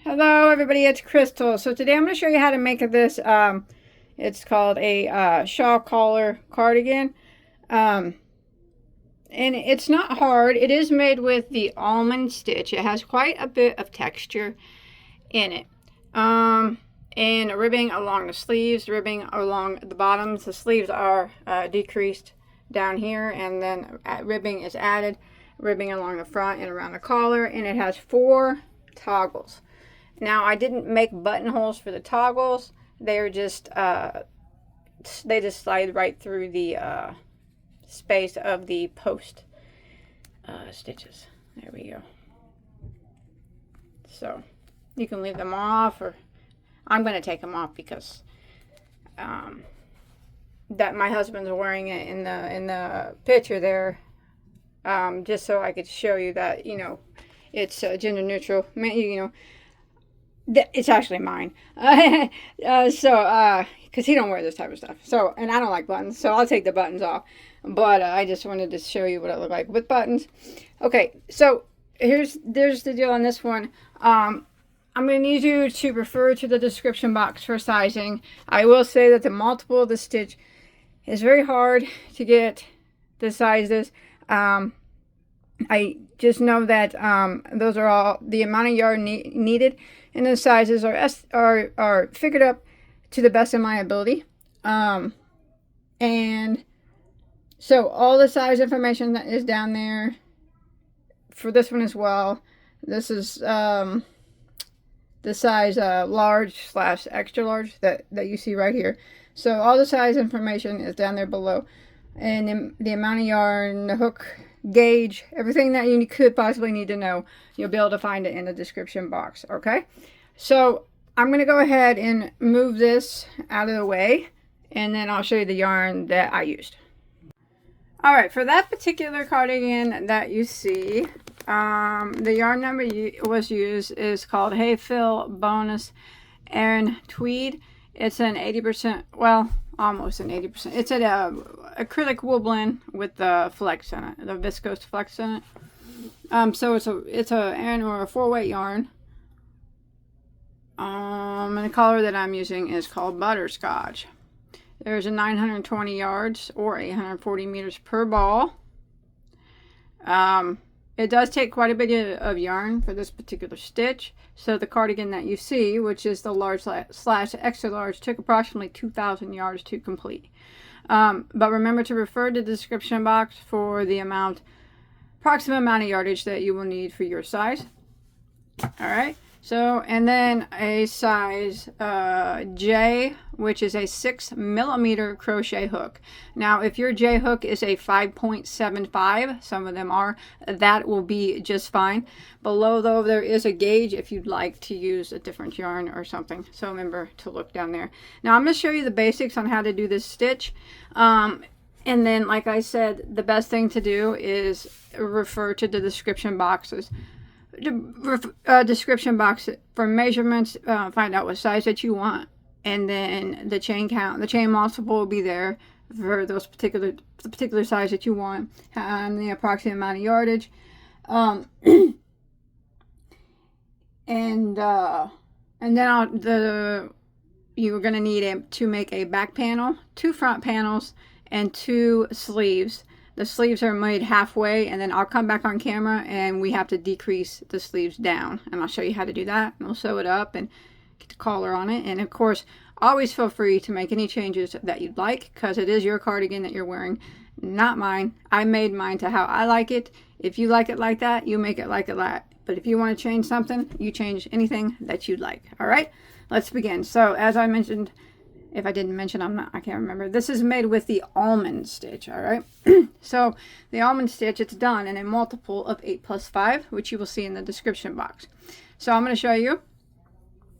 Hello everybody, it's Crystal. So today I'm going to show you how to make this, it's called a shawl collar cardigan. And it's not hard. It is made with the Almond Stitch. It has quite a bit of texture in it. And ribbing along the sleeves, ribbing along the bottoms. The sleeves are decreased down here, and then ribbing is added, ribbing along the front and around the collar, and it has 4 toggles. Now, I didn't make buttonholes for the toggles. They just slide right through the space of the post stitches. There we go. So you can leave them off, or I'm going to take them off because that my husband's wearing it in the picture there, just so I could show you that it's gender neutral. It's actually mine. Because he don't wear this type of stuff. So, and I don't like buttons, so I'll take the buttons off. But I just wanted to show you what it looked like with buttons. Okay, so there's the deal on this one. I'm going to need you to refer to the description box for sizing. I will say that the multiple of the stitch is very hard to get the sizes. I just know that those are all the amount of yarn needed, and the sizes are figured up to the best of my ability. And so all the size information that is down there for this one as well. This is the size large / extra large that you see right here. So all the size information is down there below, and the amount of yarn, the hook gauge, everything that you could possibly need to know, you'll be able to find it in the description box. Okay, so I'm going to go ahead and move this out of the way, and then I'll show you the yarn that I used. All right, for that particular cardigan that you see, the yarn number was used is called Hayfeild Bonus Aran tweed. It's an 80%, well, almost an 80%. It's an acrylic wool blend with the flex in it, the viscose flex in it. So it's a Aran or a 4-weight yarn. And the color that I'm using is called Butterscotch. There's a 920 yards or 840 meters per ball. It does take quite a bit of yarn for this particular stitch. So the cardigan that you see, which is the large / extra large, took approximately 2,000 yards to complete. But remember to refer to the description box for the approximate amount of yardage that you will need for your size. All right. So, and then a size J, which is a 6mm crochet hook. Now, if your J hook is a 5.75, some of them are, that will be just fine. Below, though, there is a gauge if you'd like to use a different yarn or something. So remember to look down there. Now, I'm going to show you the basics on how to do this stitch. And then, like I said, the best thing to do is refer to the description boxes. Description box for measurements, find out what size that you want, and then the chain count. The chain multiple will be there for the particular size that you want, and the approximate amount of yardage. And then you're going to need to make a back panel, 2 front panels, and 2 sleeves. The sleeves are made halfway, and then I'll come back on camera and we have to decrease the sleeves down, and I'll show you how to do that, and we'll sew it up and get the collar on it. And of course, always feel free to make any changes that you'd like, because it is your cardigan that you're wearing, not mine. I made mine to how I like it. If you like it like that, you make it like that. But if you want to change something, you change anything that you'd like. All right, let's begin. So as I mentioned, if I didn't mention, I can't remember. This is made with the Almond Stitch, all right? So the Almond Stitch, it's done in a multiple of 8+5, which you will see in the description box. So I'm going to show you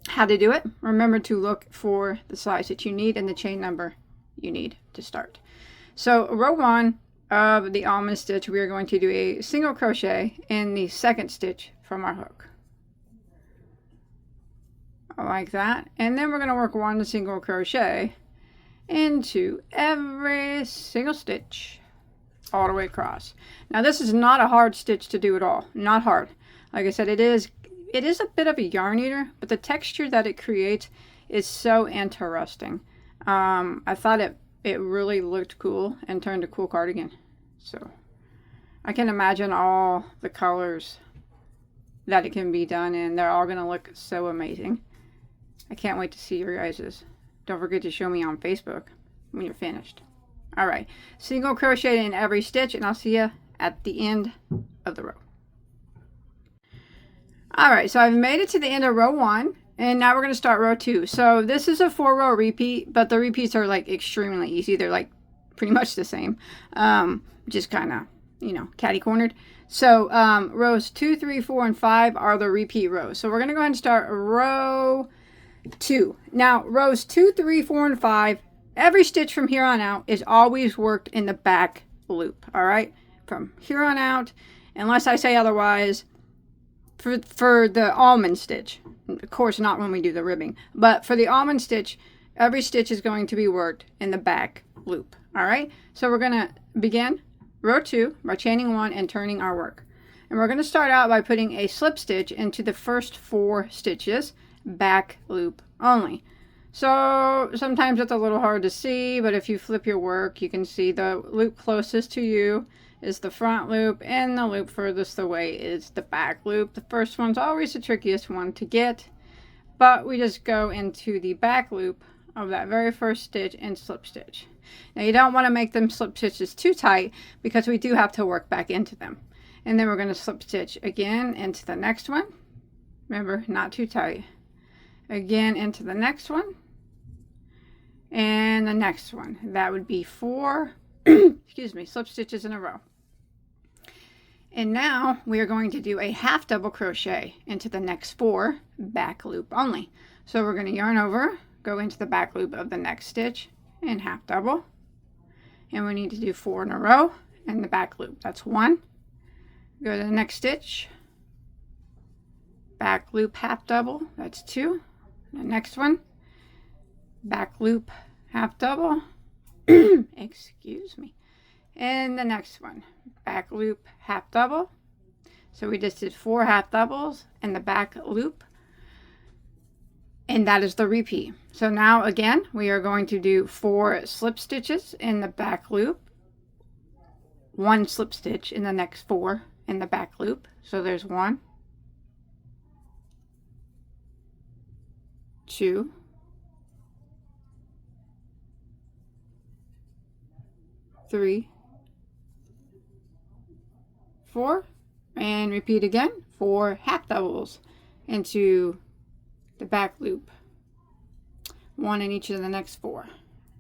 how to do it. Remember to look for the size that you need and the chain number you need to start. So row 1 of the Almond Stitch, we are going to do a single crochet in the 2nd stitch from our hook. Like that, and then we're going to work 1 single crochet into every single stitch all the way across. Now this is not a hard stitch to do at all, not hard. Like I said, it It is a bit of a yarn eater, but the texture that it creates is so interesting. I thought it really looked cool and turned a cool cardigan. So I can imagine all the colors that it can be done in. They're all going to look so amazing. I can't wait to see your guys's. Don't forget to show me on Facebook when you're finished. All right, single crochet in every stitch, and I'll see you at the end of the row. All right, so I've made it to the end of row 1, and now we're going to start row 2. So this is a 4-row repeat, but the repeats are like extremely easy. They're like pretty much the same, just kind of, you know, catty-cornered. So rows 2, 3, 4, and 5 are the repeat rows. So we're going to go ahead and start row 2. Now, rows 2, 3, 4, and 5, every stitch from here on out is always worked in the back loop, all right? From here on out, unless I say otherwise, for the almond stitch. Of course, not when we do the ribbing. But for the almond stitch, every stitch is going to be worked in the back loop, all right? So we're going to begin row 2 by chaining 1 and turning our work. And we're going to start out by putting a slip stitch into the first 4 stitches, back loop only. So sometimes it's a little hard to see, but if you flip your work, you can see the loop closest to you is the front loop, and the loop furthest away is the back loop. The first one's always the trickiest one to get, but we just go into the back loop of that very first stitch and slip stitch. Now you don't want to make them slip stitches too tight because we do have to work back into them. And then we're going to slip stitch again into the next one. Remember, not too tight. Again into the next one. And the next one. That would be 4 excuse me, slip stitches in a row. And now we are going to do a half double crochet into the next 4 back loop only. So we're going to yarn over, go into the back loop of the next stitch and half double. And we need to do 4 in a row in the back loop. That's 1. Go to the next stitch, back loop half double. That's 2. The next one, back loop half double. Excuse me. And the next one, back loop half double. So we just did 4 half doubles in the back loop, and that is the repeat. So now again we are going to do 4 slip stitches in the back loop, 1 slip stitch in the next 4 in the back loop. So there's 1, 2, 3, 4, and repeat again, 4 half doubles into the back loop, 1 in each of the next 4,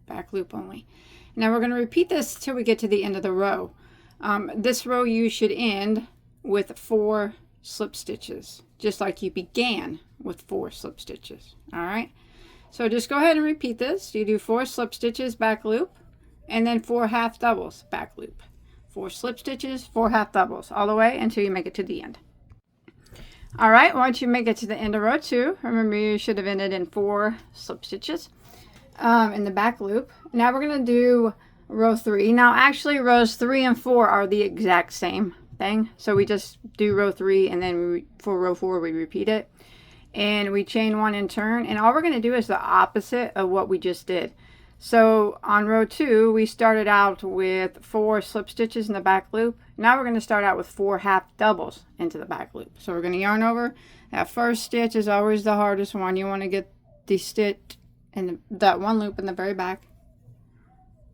back loop only. Now we're going to repeat this till we get to the end of the row. This row you should end with 4 slip stitches, just like you began with 4 slip stitches. All right, so just go ahead and repeat this. You do 4 slip stitches back loop, and then 4 half doubles back loop, 4 slip stitches, 4 half doubles, all the way until you make it to the end. All right, once you make it to the end of row 2, remember you should have ended in 4 slip stitches in the back loop. Now we're going to do row 3. Now actually rows 3 and 4 are the exact same thing, so we just do row 3, and then for row 4 we repeat it, and we chain 1 and turn, and all we're going to do is the opposite of what we just did. So on row 2 we started out with 4 slip stitches in the back loop. Now we're going to start out with 4 half doubles into the back loop. So we're going to yarn over. That first stitch is always the hardest one. You want to get the stitch in that one loop in the very back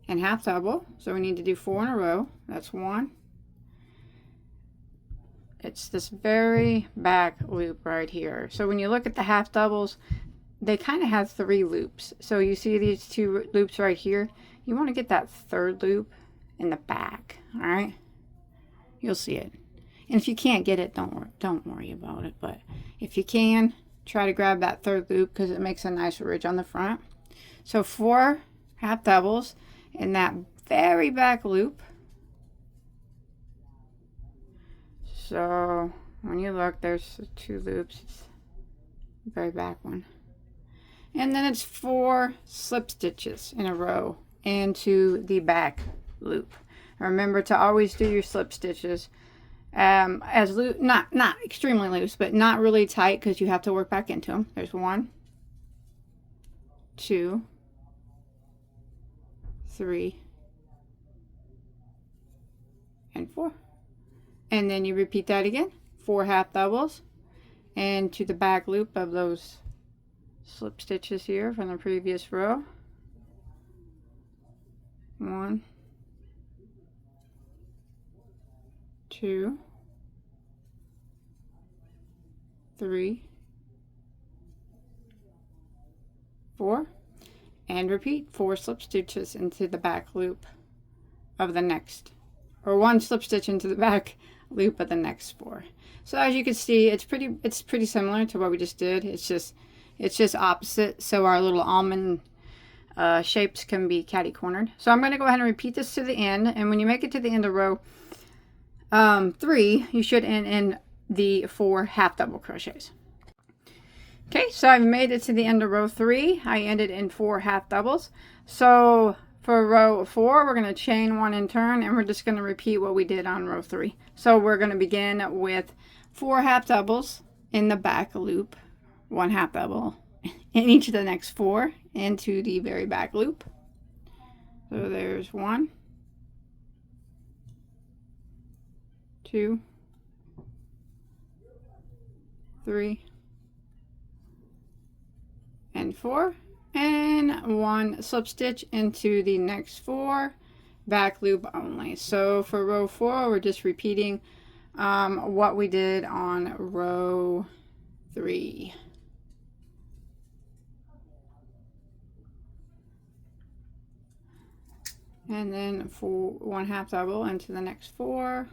and half double. So we need to do 4 in a row. That's 1. It's this very back loop right here. So when you look at the half doubles, they kind of have 3 loops. So you see these 2 loops right here. You want to get that 3rd loop in the back. All right, you'll see it. And if you can't get it, don't worry about it. But if you can, try to grab that 3rd loop because it makes a nice ridge on the front. So 4 half doubles in that very back loop. So when you look, there's 2 loops. It's the very back one. And then it's 4 slip stitches in a row into the back loop. Remember to always do your slip stitches as loose, not extremely loose, but not really tight, because you have to work back into them. There's 1, 2, 3, and 4. And then you repeat that again, 4 half doubles into the back loop of those slip stitches here from the previous row. 1, 2, 3, 4, and repeat 4 slip stitches into the back loop of the next, or 1 slip stitch into the back loop of the next 4. So as you can see, it's pretty similar to what we just did. It's just opposite, so our little almond shapes can be catty cornered. So I'm going to go ahead and repeat this to the end, and when you make it to the end of row 3, you should end in the 4 half double crochets. Okay, so I've made it to the end of row 3. I ended in 4 half doubles. So for row 4, we're going to chain 1 and turn, and we're just going to repeat what we did on row 3. So we're going to begin with 4 half doubles in the back loop, 1 half double in each of the next 4 into the very back loop. So there's 1, 2, 3, and 4, and 1 slip stitch into the next 4, back loop only. So for row 4, we're just repeating what we did on row 3. And then 1 half double into the next 4.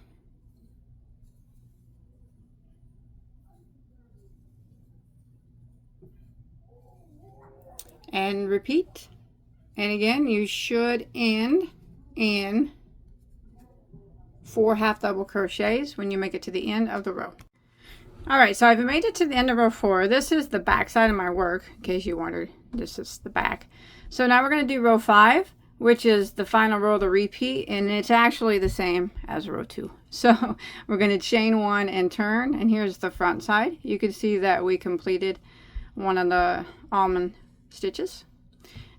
And repeat. And again, you should end in 4 half double crochets when you make it to the end of the row. Alright, so I've made it to the end of row 4. This is the back side of my work, in case you wondered. This is the back. So now we're going to do row 5, which is the final row of the repeat, and it's actually the same as row 2. So we're going to chain 1 and turn, and here's the front side. You can see that we completed one of the almond stitches.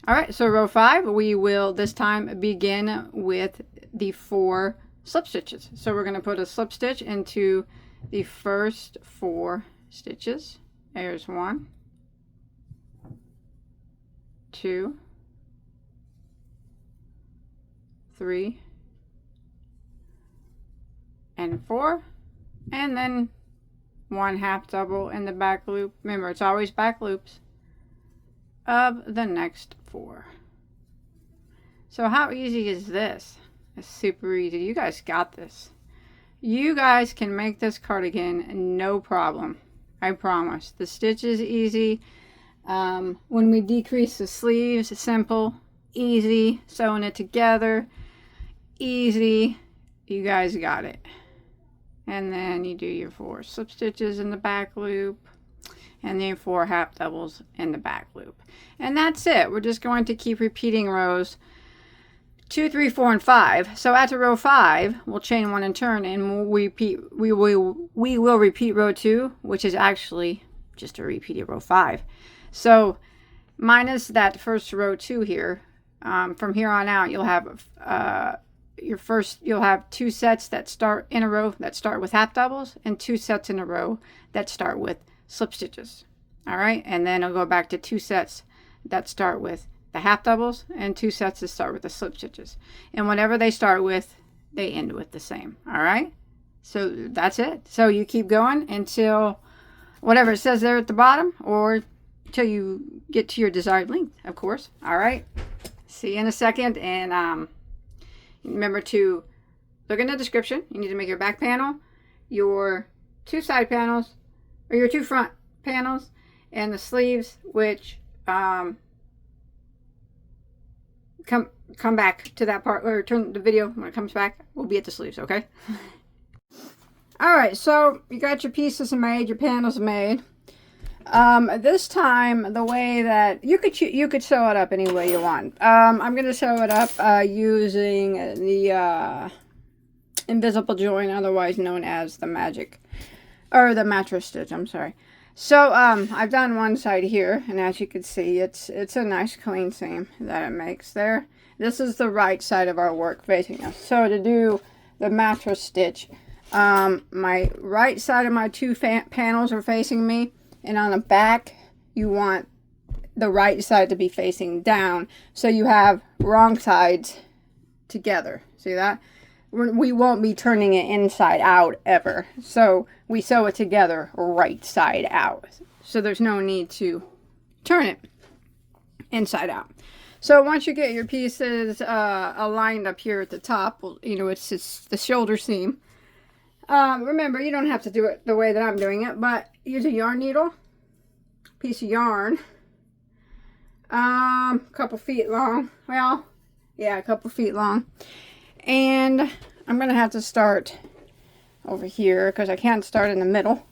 Alright, so row 5, we will this time begin with the 4 slip stitches. So we're going to put a slip stitch into the first 4 stitches. There's 1, 2, 3, and 4, and then 1 half double in the back loop. Remember, it's always back loops of the next 4. So how easy is this? It's super easy. You guys got this. You guys can make this cardigan no problem. I promise. The stitch is easy. When we decrease the sleeves, it's simple, easy. Sewing it together, easy. You guys got it. And then you do your 4 slip stitches in the back loop, and then 4 half doubles in the back loop. And that's it. We're just going to keep repeating rows 2, 3, 4, and 5. So after row 5, we'll chain 1 and turn, and we will repeat row 2, which is actually just a repeat of row 5. So minus that first row 2 here, from here on out, you'll have you'll have 2 sets that start in a row that start with half doubles, and 2 sets in a row that start with slip stitches. All right, and then I'll go back to 2 sets that start with the half doubles, and 2 sets that start with the slip stitches. And whatever they start with, they end with the same. All right, so that's it. So you keep going until whatever it says there at the bottom, or till you get to your desired length, of course. All right, see you in a second. And remember to look in the description. You need to make your back panel, your 2 side panels, or your 2 front panels, and the sleeves, which come back to that part, or turn the video when it comes back. We'll be at the sleeves, okay? All right, so you got your pieces made, your panels made. This time, the way that you could sew it up any way you want. I'm gonna sew it up using the invisible join, otherwise known as the the mattress stitch, I'm sorry. So I've done one side here, and as you can see, it's a nice clean seam that it makes there. This is the right side of our work facing us. So to do the mattress stitch, my right side of my two panels are facing me, and on the back you want the right side to be facing down, so you have wrong sides together. See that? We won't be turning it inside out ever, so we sew it together right side out, so there's no need to turn it inside out. So once you get your pieces aligned up here at the top, you know, it's just the shoulder seam. Remember, you don't have to do it the way that I'm doing it, but use a yarn needle, piece of yarn, a couple feet long. Well, yeah, a couple feet long. And I'm going to have to start over here because I can't start in the middle.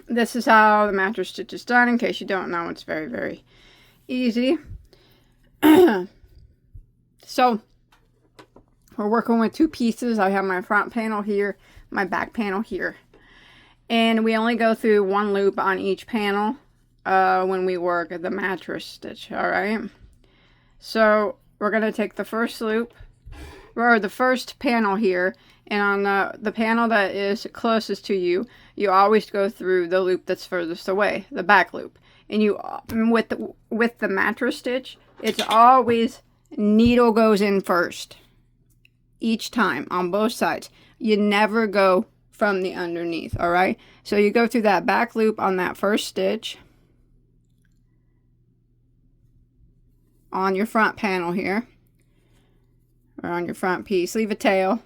This is how the mattress stitch is done. In case you don't know, it's very, very easy. So we're working with two pieces. I have my front panel here, my back panel here. And we only go through one loop on each panel when we work the mattress stitch, all right? So we're going to take the first loop, or the first panel here, and on the panel that is closest to you, you always go through the loop that's furthest away, the back loop. And you, with the mattress stitch, it's always needle goes in first. Each time, on both sides. You never go from the underneath, all right? So you go through that back loop on that first stitch, on your front panel here, or on your front piece. Leave a tail,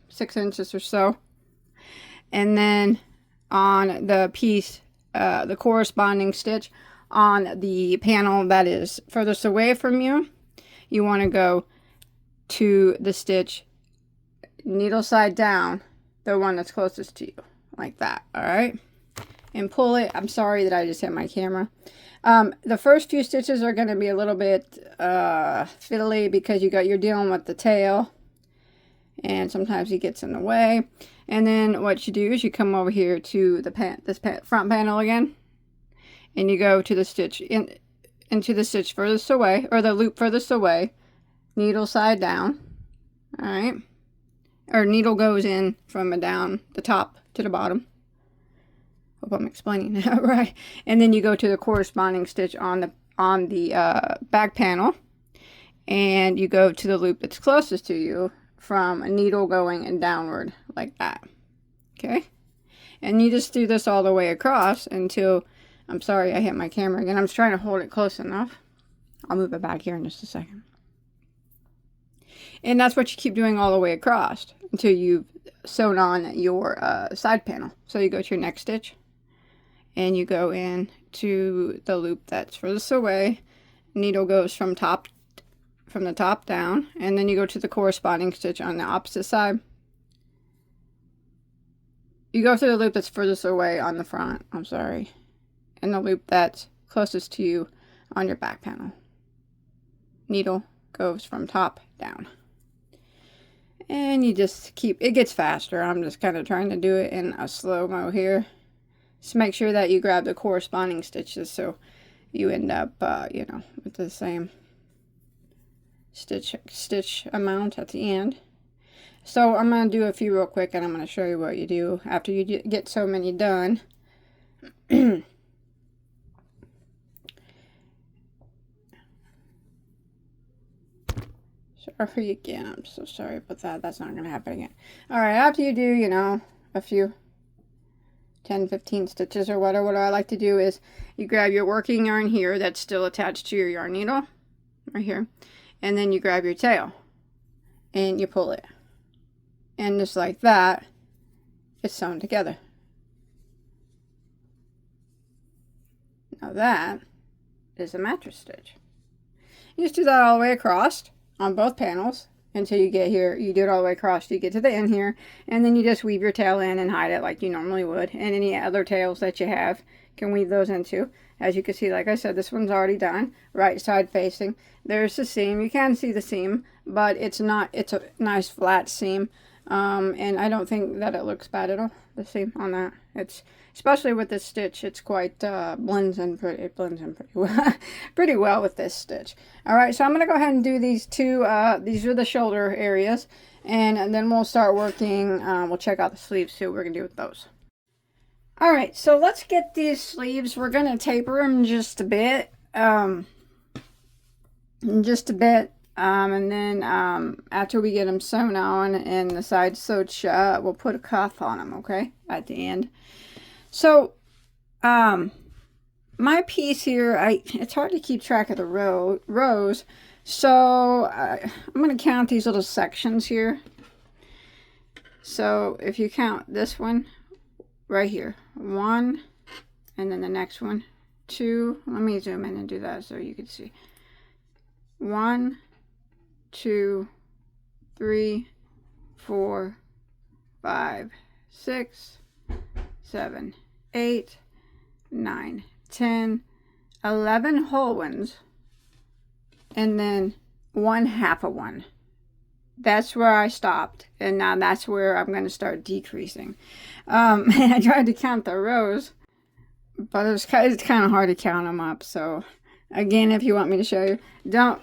6 inches or so. And then on the piece, the corresponding stitch on the panel that is furthest away from you, you want to go to the stitch needle side down, the one that's closest to you, like that, all right? And pull it. I'm sorry that I just hit my camera. The first few stitches are going to be a little bit fiddly because you're dealing with the tail, and sometimes it gets in the way. And then what you do is you come over here to the front panel again, and you go to the stitch into the stitch furthest away, or the loop furthest away, needle side down, all right? Or needle goes in from down the top to the bottom. Hope I'm explaining that right. And then you go to the corresponding stitch on the back panel, and you go to the loop that's closest to you from a needle going and downward like that. Okay, and you just do this all the way across until, I'm sorry I hit my camera again, I'm just trying to hold it close enough. I'll move it back here in just a second. And that's what you keep doing all the way across until you've sewn on your side panel. So you go to your next stitch, and you go in to the loop that's furthest away. Needle goes from the top down, and then you go to the corresponding stitch on the opposite side. You go through the loop that's furthest away on the front, I'm sorry, and the loop that's closest to you on your back panel. Needle goes from top down. And you just it gets faster. I'm just kind of trying to do it in a slow-mo here. Just make sure that you grab the corresponding stitches so you end up, you know, with the same stitch amount at the end. So I'm going to do a few real quick, and I'm going to show you what you do after you get so many done. Sorry again, I'm so sorry about that. That's not going to happen again. Alright, after you do, you know, a few 10-15 stitches or whatever, what I like to do is you grab your working yarn here that's still attached to your yarn needle, right here, and then you grab your tail and you pull it. And just like that, it's sewn together. Now that is a mattress stitch. You just do that all the way across on both panels until you get here. You do it all the way across, you get to the end here, and then you just weave your tail in and hide it like you normally would. And any other tails that you have, can weave those into. As you can see, like I said, this one's already done, right side facing. There's the seam. You can see the seam, but it's not, it's a nice flat seam. And I don't think that it looks bad at all, the seam on that. It's, especially with this stitch, it's quite, blends in pretty well, pretty well with this stitch. All right, so I'm going to go ahead and do these two, these are the shoulder areas, and then we'll start working, we'll check out the sleeves, see what we're going to do with those. All right, so let's get these sleeves. We're going to taper them just a bit, and then after we get them sewn on and the sides sewed shut, we'll put a cuff on them, okay, at the end. So, my piece here, it's hard to keep track of the rows, so I'm going to count these little sections here. So, if you count this one, right here, 1, and then the next one, 2, let me zoom in and do that so you can see. 1, 2, 3, 4, 5, 6, 7, 8, 9, 10, 11 whole ones, and then 1/2 of one. That's where I stopped, and now that's where I'm going to start decreasing. And I tried to count the rows, but it's kind of hard to count them up. So again, if you want me to show you, don't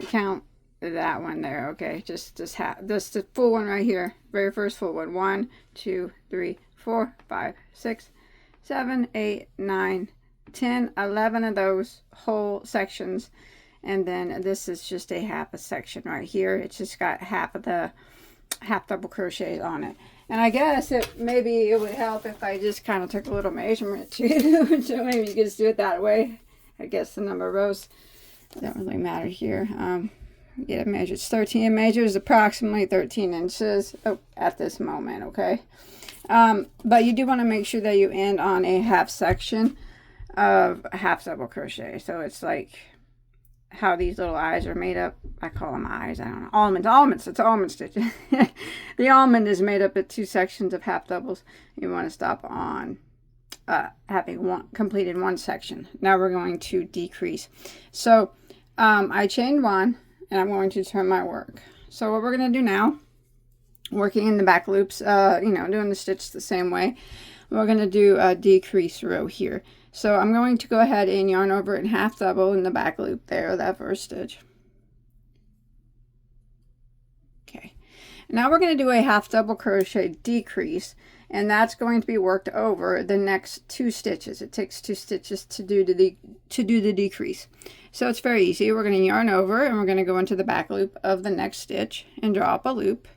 count that one there, okay? Just the full one right here, very first full one. 1, 2, 3, 4, 5, 6, 7, 8, 9, 10, 11 of those whole sections. And then this is just a half a section right here. It's just got half double crochet on it. And I guess maybe it would help if I just kind of took a little measurement too. So maybe you could just do it that way. I guess the number of rows don't really matter here. Get it measured. It's 13. It measures approximately 13 inches at this moment, okay? But you do want to make sure that you end on a half section of half double crochet. So it's like how these little eyes are made up. I call them eyes. I don't know. Almonds. It's almond stitch. The almond is made up of 2 sections of half doubles. You want to stop on having completed one section. Now we're going to decrease. So I chained 1, and I'm going to turn my work. So what we're going to do now, working in the back loops, doing the stitch the same way, we're going to do a decrease row here. So I'm going to go ahead and yarn over and half double in the back loop there, that first stitch. Okay, now we're going to do a half double crochet decrease, and that's going to be worked over the next 2 stitches. It takes 2 stitches to do the decrease. So it's very easy. We're going to yarn over, and we're going to go into the back loop of the next stitch and draw up a loop.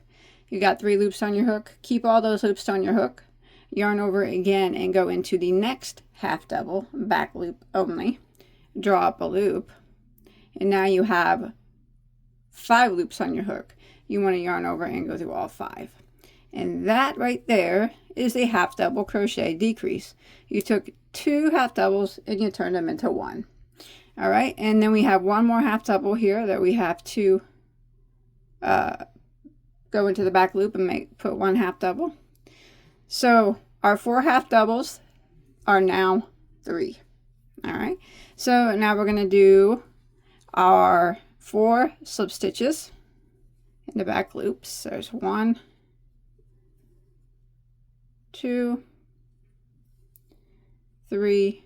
You got 3 loops on your hook. Keep all those loops on your hook. Yarn over again and go into the next half double back loop only. Draw up a loop, and now you have 5 loops on your hook. You want to yarn over and go through all 5, and that right there is a half double crochet decrease. You took 2 half doubles and you turned them into 1. All right, and then we have 1 more half double here that we have to go into the back loop and put 1 half double. So our 4 half doubles are now 3. All right, so now we're going to do our 4 slip stitches in the back loops. There's 1, 2, 3,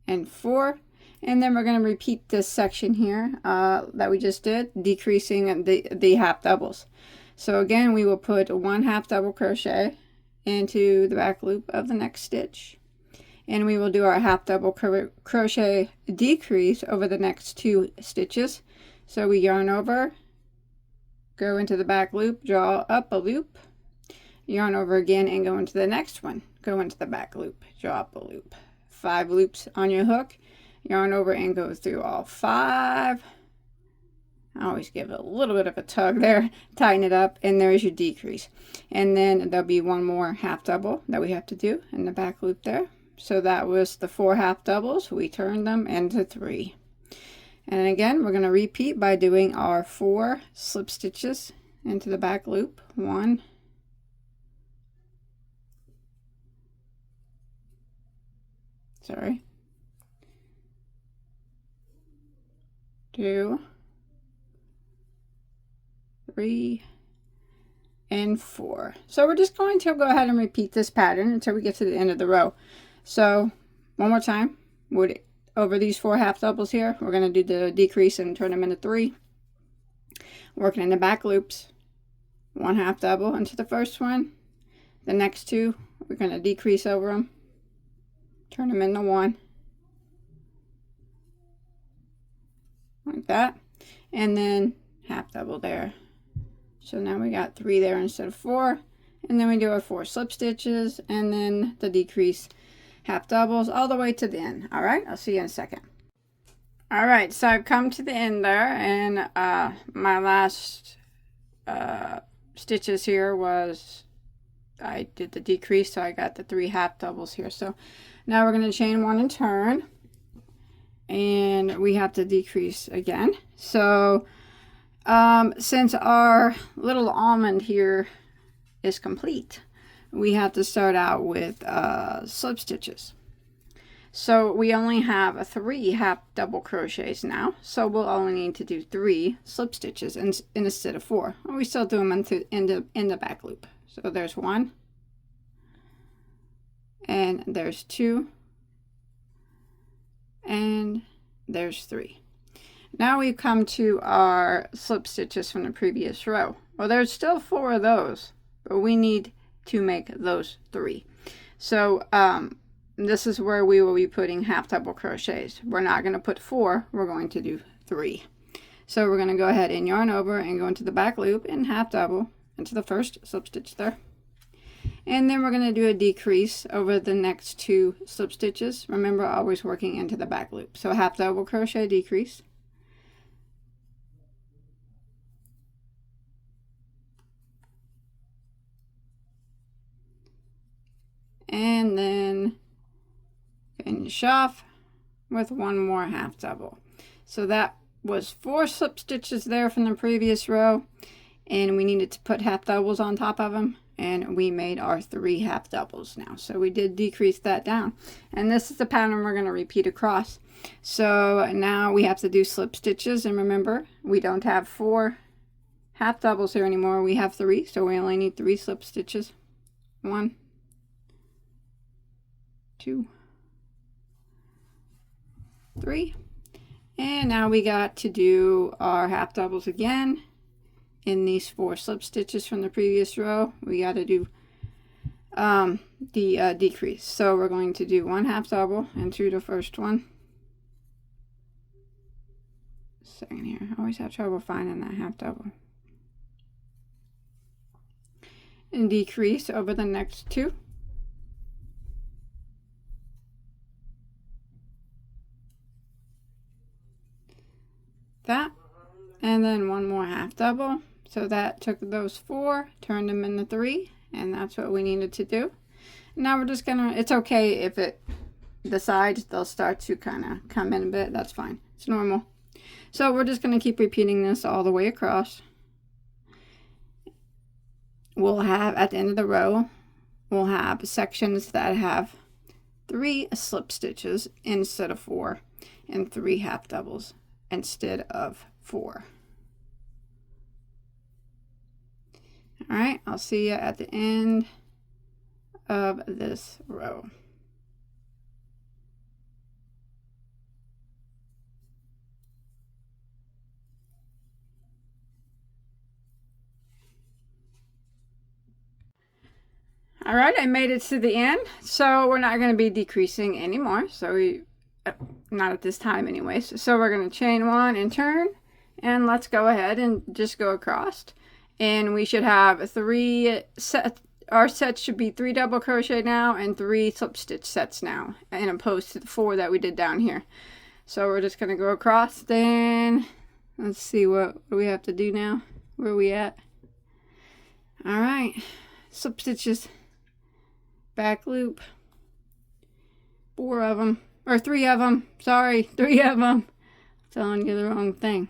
and 4. And then we're going to repeat this section here that we just did, decreasing the half doubles. So again, we will put 1 half double crochet into the back loop of the next stitch, and we will do our half double crochet decrease over the next 2 stitches. So we yarn over, go into the back loop, draw up a loop, yarn over again and go into the next one, go into the back loop, draw up a loop. 5 loops on your hook, yarn over and go through all 5. I always give it a little bit of a tug there, tighten it up, and there's your decrease. And then there'll be 1 more half double that we have to do in the back loop there. So that was the 4 half doubles. We turned them into 3. And again, we're going to repeat by doing our 4 slip stitches into the back loop. 1, 2, 3 and 4. So we're just going to go ahead and repeat this pattern until we get to the end of the row. So one more time, over these 4 half doubles here, we're going to do the decrease and turn them into 3. Working in the back loops, 1 half double into the first one. The next 2, we're going to decrease over them, turn them into 1, like that, and then half double there. So now we got 3 there instead of 4, and then we do our 4 slip stitches, and then the decrease half doubles all the way to the end. All right, I'll see you in a second. All right, so I've come to the end there, and my last stitches here was, I did the decrease, so I got the 3 half doubles here. So now we're going to chain 1 and turn, and we have to decrease again. So since our little almond here is complete, we have to start out with slip stitches. So we only have 3 half double crochets now, so we'll only need to do 3 slip stitches instead of 4. We still do them in the back loop. So there's 1, and there's 2, and there's 3. Now we come to our slip stitches from the previous row. Well, there's still 4 of those, but we need to make those 3. So this is where we will be putting half double crochets. We're not going to put 4, we're going to do 3. So we're going to go ahead and yarn over and go into the back loop and half double into the first slip stitch there. And then we're going to do a decrease over the next 2 slip stitches. Remember, always working into the back loop. So half double crochet decrease. And then finish off with 1 more half double. So that was 4 slip stitches there from the previous row, and we needed to put half doubles on top of them, and we made our 3 half doubles now. So we did decrease that down, and this is the pattern we're going to repeat across. So now we have to do slip stitches, and remember, we don't have 4 half doubles here anymore, we have 3, so we only need 3 slip stitches. 1, 2, 3, and now we got to do our half doubles again in these 4 slip stitches from the previous row. We got to do the decrease. So we're going to do 1 half double into the first one. Second here, I always have trouble finding that half double. And decrease over the next 2. That, and then 1 more half double. So that took those 4, turned them into 3, and that's what we needed to do. Now we're just gonna, it's okay if the sides, they'll start to kind of come in a bit, that's fine, it's normal. So we're just gonna keep repeating this all the way across. We'll have, at the end of the row, we'll have sections that have 3 slip stitches instead of 4, and 3 half doubles instead of 4. All right, I'll see you at the end of this row. All right, I made it to the end, so we're not going to be decreasing anymore, so not at this time anyways. So we're going to chain 1 and turn, and let's go ahead and just go across, and we should have 3 sets. Our sets should be 3 double crochet now and 3 slip stitch sets now, and opposed to the 4 that we did down here. So we're just going to go across. Then let's see what we have to do now. Where are we at? All right, slip stitches, back loop, 4 of them. Or 3 of them. Sorry, 3 of them. Telling you the wrong thing.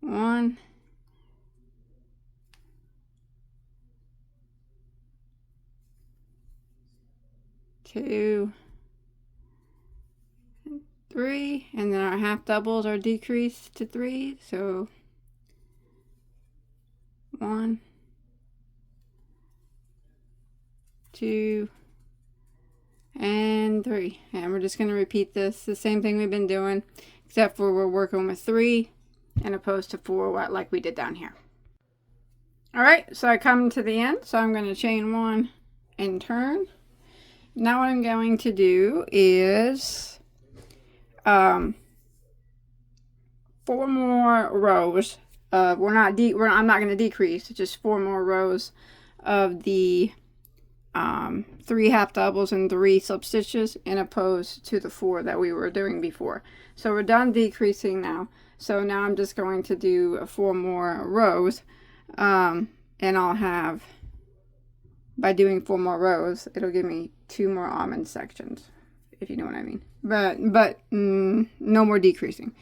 1, 2, 3, and then our half doubles are decreased to 3. So 1, 2, and 3. And we're just going to repeat this, the same thing we've been doing, except for we're working with 3 and opposed to 4 like we did down here. Alright, so I come to the end, so I'm going to chain 1 and turn. Now what I'm going to do is 4 more rows of, I'm not going to decrease, just 4 more rows of the 3 half doubles and 3 slip stitches, in opposed to the 4 that we were doing before. So we're done decreasing now. So now I'm just going to do 4 more rows, and I'll have, by doing 4 more rows, it'll give me 2 more almond sections, if you know what I mean. But no more decreasing.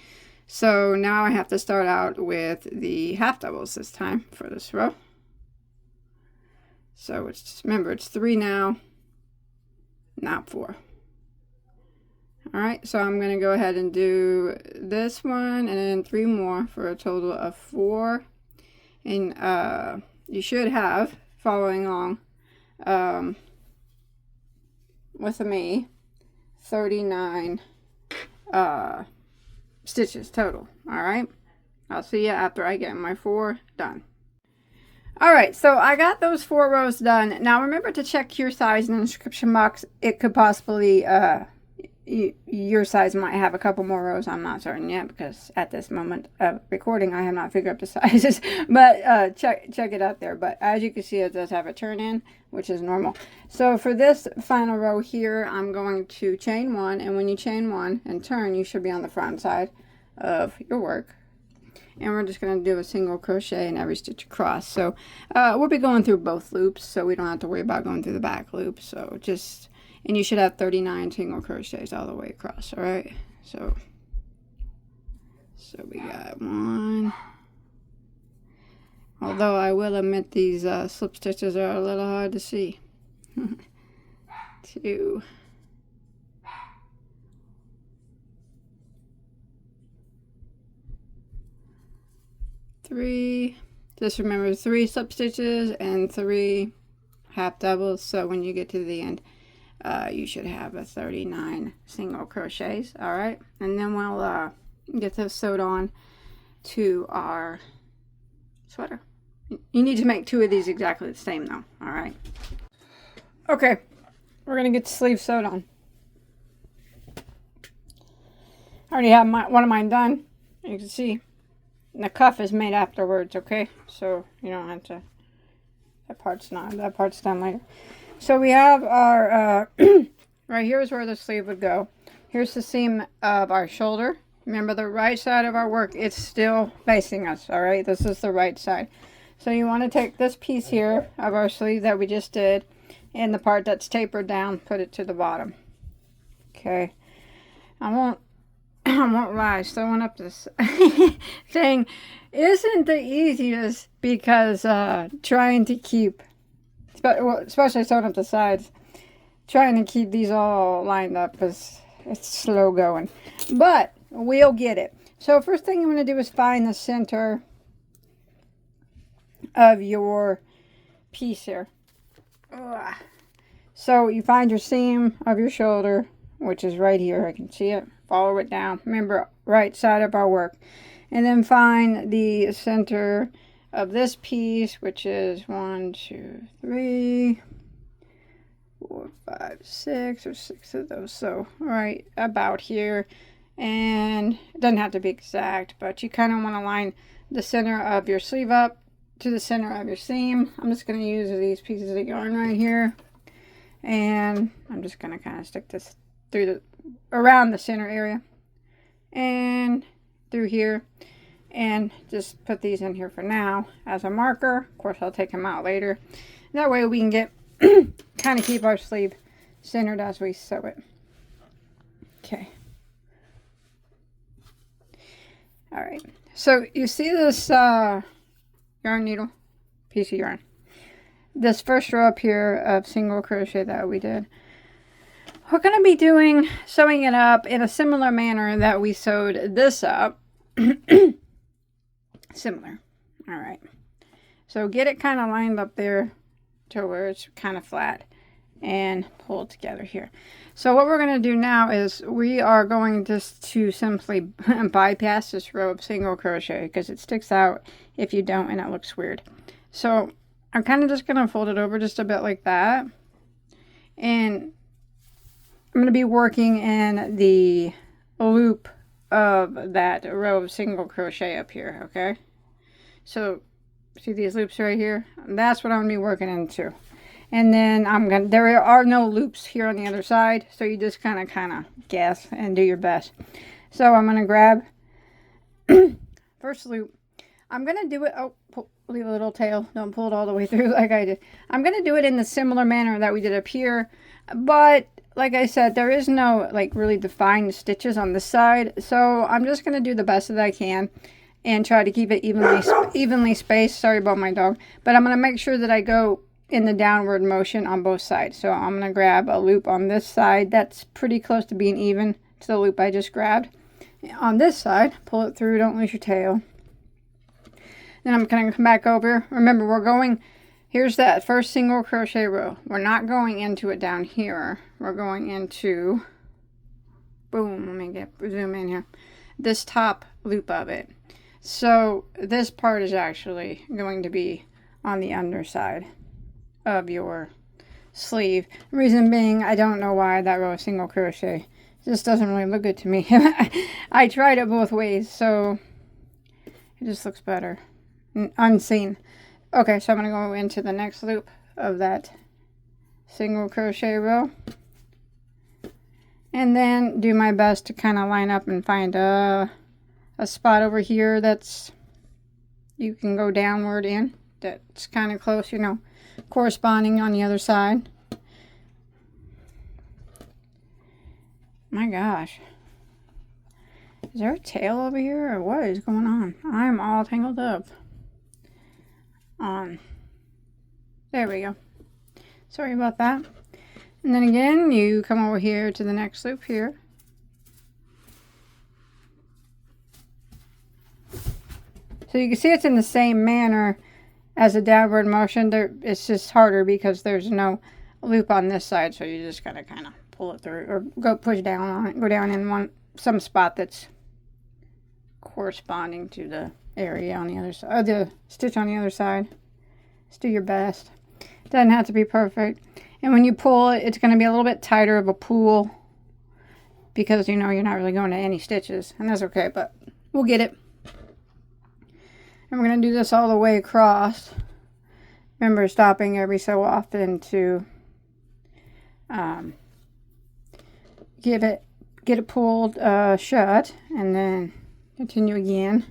So now I have to start out with the half doubles this time for this row. So it's, remember, it's 3 now, not 4. Alright, so I'm going to go ahead and do this one and then 3 more for a total of 4. And you should have, following along with me, 39 stitches total. Alright, I'll see you after I get my 4 done. Alright, so I got those 4 rows done. Now remember to check your size in the description box. It could possibly, your size might have a couple more rows. I'm not certain yet, because at this moment of recording I have not figured out the sizes. But check it out there. But as you can see, it does have a turn in, which is normal. So for this final row here, I'm going to chain 1. And when you chain 1 and turn, you should be on the front side of your work. And we're just going to do a single crochet in every stitch across. So we'll be going through both loops, so we don't have to worry about going through the back loop. So just, and you should have 39 single crochets all the way across. All right, so we got 1. Although I will admit these slip stitches are a little hard to see. 2. 3. Just remember 3 slip stitches and 3 half doubles. So when you get to the end, you should have a 39 single crochets. All right, and then we'll get this sewed on to our sweater. You need to make 2 of these exactly the same though. All right. Okay, we're gonna get the sleeve sewed on. I already have one of mine done. You can see. And the cuff is made afterwards, okay? So you don't have to, that part's done later. So we have our, right here is where the sleeve would go. Here's the seam of our shoulder. Remember, the right side of our work, it's still facing us, all right? This is the right side. So you want to take this piece here of our sleeve that we just did, and the part that's tapered down, put it to the bottom. Okay. I won't lie, sewing up this thing isn't the easiest, because trying to keep, especially sewing up the sides, trying to keep these all lined up it's slow going, but we'll get it. So first thing you want to do is find the center of your piece here. Ugh. So you find your seam of your shoulder, which is right here. I can see it. Follow it down. Remember, right side of our work. And then find the center of this piece, which is 1, 2, 3, 4, 5, 6, or 6 of those. So right about here. And it doesn't have to be exact, but you kind of want to line the center of your sleeve up to the center of your seam. I'm just going to use these pieces of yarn right here. And I'm just going to kind of stick this through around the center area and through here, and just put these in here for now as a marker. Of course, I'll take them out later. That way we can get kind of keep our sleeve centered as we sew it. Okay. All right. So you see this yarn needle, piece of yarn. This first row up here of single crochet that we did. We're going to be sewing it up in a similar manner that we sewed this up. Similar. All right. So get it kind of lined up there to where it's kind of flat and pull it together here. So what we're going to do now is we are going just to simply bypass this row of single crochet because it sticks out if you don't and it looks weird. So I'm kind of just going to fold it over just a bit like that. And I'm going to be working in the loop of that row of single crochet up here, okay? So see these loops right here? That's what I'm going to be working into. And then there are no loops here on the other side, so you just kind of guess and do your best. So I'm going to grab first loop. I'm going to do it, leave a little tail, don't pull it all the way through like I did. I'm going to do it in the similar manner that we did up here, but like I said, there is no like really defined stitches on this side, so I'm just going to do the best that I can and try to keep it evenly spaced. Sorry about my dog, but I'm going to make sure that I go in the downward motion on both sides. So I'm going to grab a loop on this side that's pretty close to being even to the loop I just grabbed. On this side, pull it through, don't lose your tail. Then I'm going to come back over. Remember, we're going, here's that first single crochet row. We're not going into it down here. We're going into, boom, let me zoom in here, this top loop of it. So this part is actually going to be on the underside of your sleeve. Reason being, I don't know why that row of single crochet just doesn't really look good to me. I tried it both ways, so it just looks better unseen. Okay, so I'm going to go into the next loop of that single crochet row and then do my best to kind of line up and find a spot over here that's you can go downward in, that's kind of close, you know, corresponding on the other side. My gosh, is there a tail over here or what is going on? I'm all tangled up. There we go. Sorry about that. And then again, you come over here to the next loop here. So you can see it's in the same manner as a downward motion. It's just harder because there's no loop on this side, so you just gotta kind of pull it through or go push down on it, go down in some spot that's corresponding to the area on the other side, or the stitch on the other side. Just do your best. It doesn't have to be perfect. And when you pull it, it's going to be a little bit tighter of a pull because you know you're not really going to any stitches, and that's okay, but we'll get it. And we're going to do this all the way across. Remember, stopping every so often to get it pulled shut, and then continue again.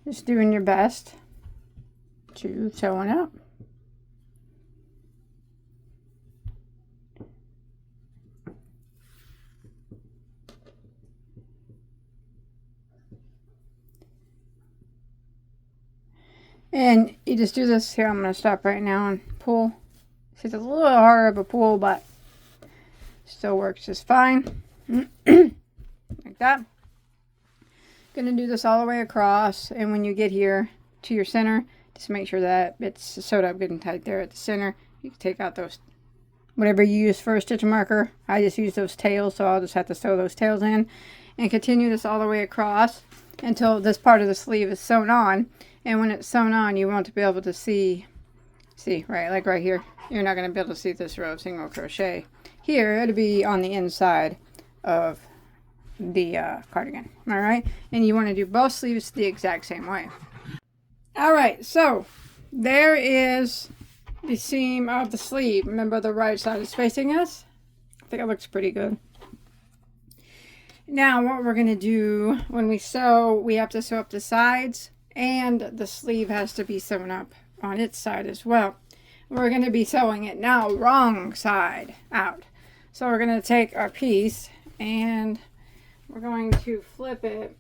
Just doing your best to sew it up. And you just do this here. I'm going to stop right now and pull. It's a little harder of a pull, but still works just fine. Like that. Going to do this all the way across, and when you get here to your center, just make sure that it's sewed up good and tight there at the center. You can take out those, whatever you use for a stitch marker. I just use those tails, so I'll just have to sew those tails in and continue this all the way across until this part of the sleeve is sewn on. And when it's sewn on, you want to be able to see right, like right here, you're not going to be able to see this row of single crochet. Here, it'll be on the inside of the cardigan. All right, and you want to do both sleeves the exact same way. All right, so there is the seam of the sleeve. Remember, the right side is facing us. I think it looks pretty good. Now what we're going to do when we sew, we have to sew up the sides, and the sleeve has to be sewn up on its side as well. We're going to be sewing it now wrong side out. So we're going to take our piece and we're going to flip it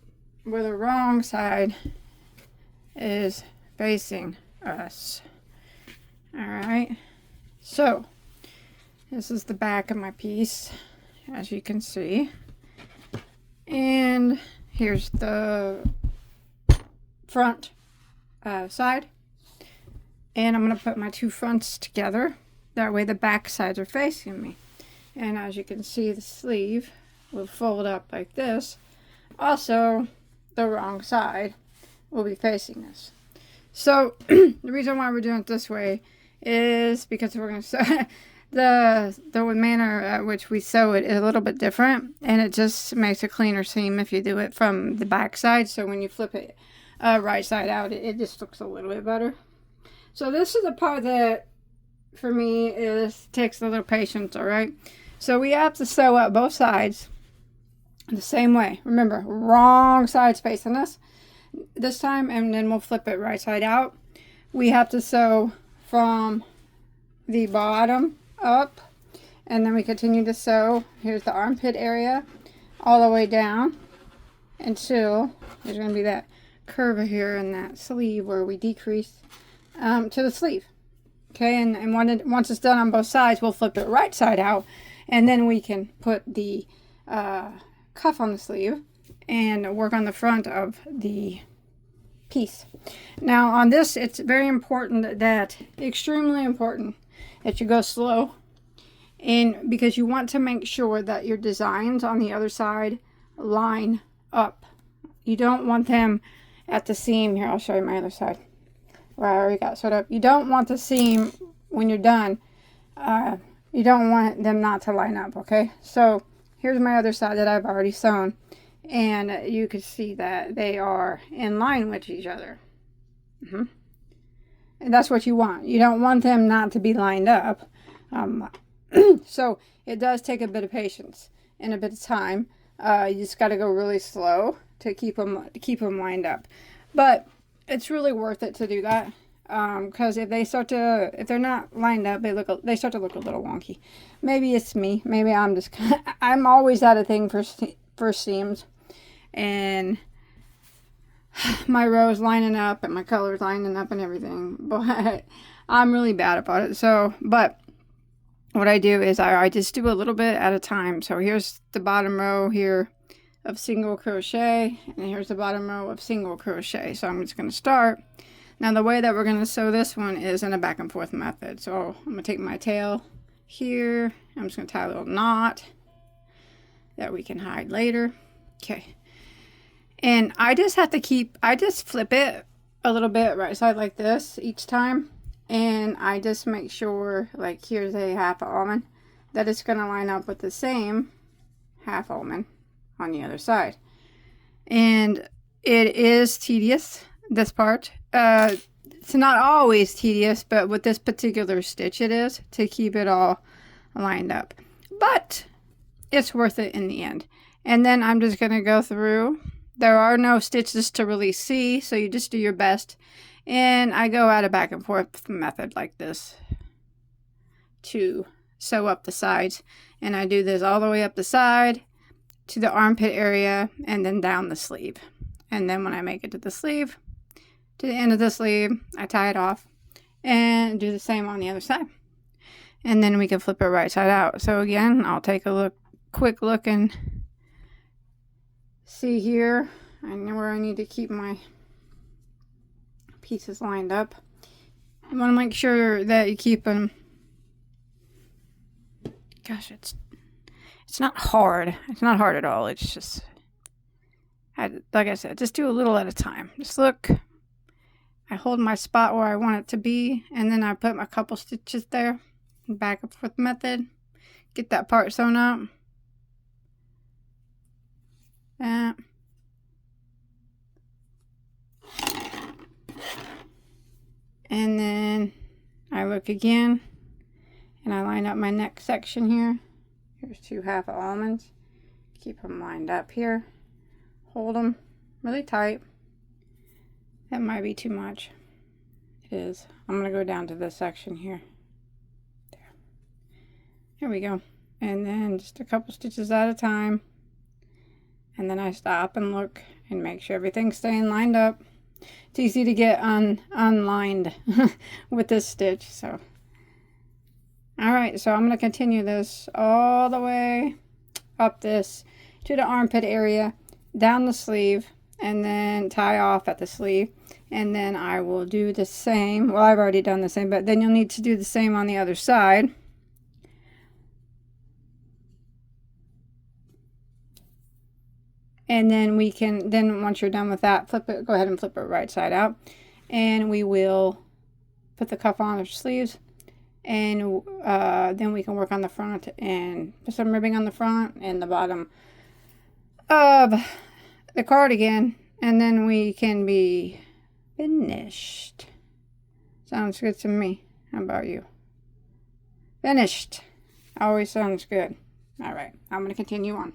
where the wrong side is facing us. Alright, so this is the back of my piece, as you can see. And here's the front side. And I'm going to put my two fronts together. That way the back sides are facing me. And as you can see, the sleeve will fold up like this. Also, the wrong side will be facing us. So the reason why we're doing it this way is because we're going to sew the manner at which we sew it is a little bit different, and it just makes a cleaner seam if you do it from the back side. So when you flip it right side out, it just looks a little bit better. So this is the part that for me takes a little patience. All right, so we have to sew up both sides the same way. Remember, wrong side's facing us this time, and then we'll flip it right side out. We have to sew from the bottom up, and then we continue to sew. Here's the armpit area all the way down until there's going to be that curve here in that sleeve where we decrease to the sleeve. Okay, and once it's done on both sides, we'll flip it right side out, and then we can put the cuff on the sleeve and work on the front of the piece. Now on this, it's very important that, extremely important, that you go slow, and because you want to make sure that your designs on the other side line up. You don't want them at the seam. Here, I'll show you my other side where I already got sewed up. You don't want the seam when you're done. You don't want them not to line up. Okay, so here's my other side that I've already sewn, and you can see that they are in line with each other. And that's what you want. You don't want them not to be lined up. So it does take a bit of patience and a bit of time. You just got to go really slow to keep them lined up. But it's really worth it to do that, because if they're not lined up, they start to look a little wonky. Maybe it's me. Maybe I'm always at a thing for seams, and my rows lining up and my colors lining up and everything. But I'm really bad about it. So, but what I do is I just do a little bit at a time. So here's the bottom row here of single crochet, and here's the bottom row of single crochet. So I'm just going to start. Now the way that we're going to sew this one is in a back and forth method. So I'm going to take my tail here. I'm just going to tie a little knot that we can hide later. Okay. And I just flip it a little bit right side like this each time. And I just make sure, like here's a half almond, that it's going to line up with the same half almond on the other side. And it is tedious, this part. It's not always tedious, but with this particular stitch it is, to keep it all lined up. But it's worth it in the end. And then I'm just going to go through. There are no stitches to really see, so you just do your best. And I go at a back and forth method like this to sew up the sides. And I do this all the way up the side to the armpit area and then down the sleeve. And then when I make it to the sleeve, to the end of the sleeve, I tie it off and do the same on the other side. And then we can flip it right side out. So again, I'll take a quick look and see here. I know where I need to keep my pieces lined up. You want to make sure that you keep them. Gosh, it's not hard. It's not hard at all. It's just, like I said, just do a little at a time. Just look. I hold my spot where I want it to be, and then I put a couple stitches there. Back and forth method. Get that part sewn up. That. And then I look again, and I line up my next section here. Here's 2 half almonds. Keep them lined up here. Hold them really tight. That might be too much. It is. I'm going to go down to this section here. There. Here we go. And then just a couple stitches at a time. And then I stop and look and make sure everything's staying lined up. It's easy to get unlined with this stitch. So, alright, so I'm going to continue this all the way up this to the armpit area, down the sleeve, and then tie off at the sleeve. And then I will do the same. Well, I've already done the same, but then you'll need to do the same on the other side. And then we can, then once you're done with that, flip it, go ahead and flip it right side out. And we will put the cuff on the sleeves. And then we can work on the front and put some ribbing on the front and the bottom of the cardigan. And then we can be finished. Sounds good to me. How about you? Finished. Always sounds good. All right, I'm going to continue on.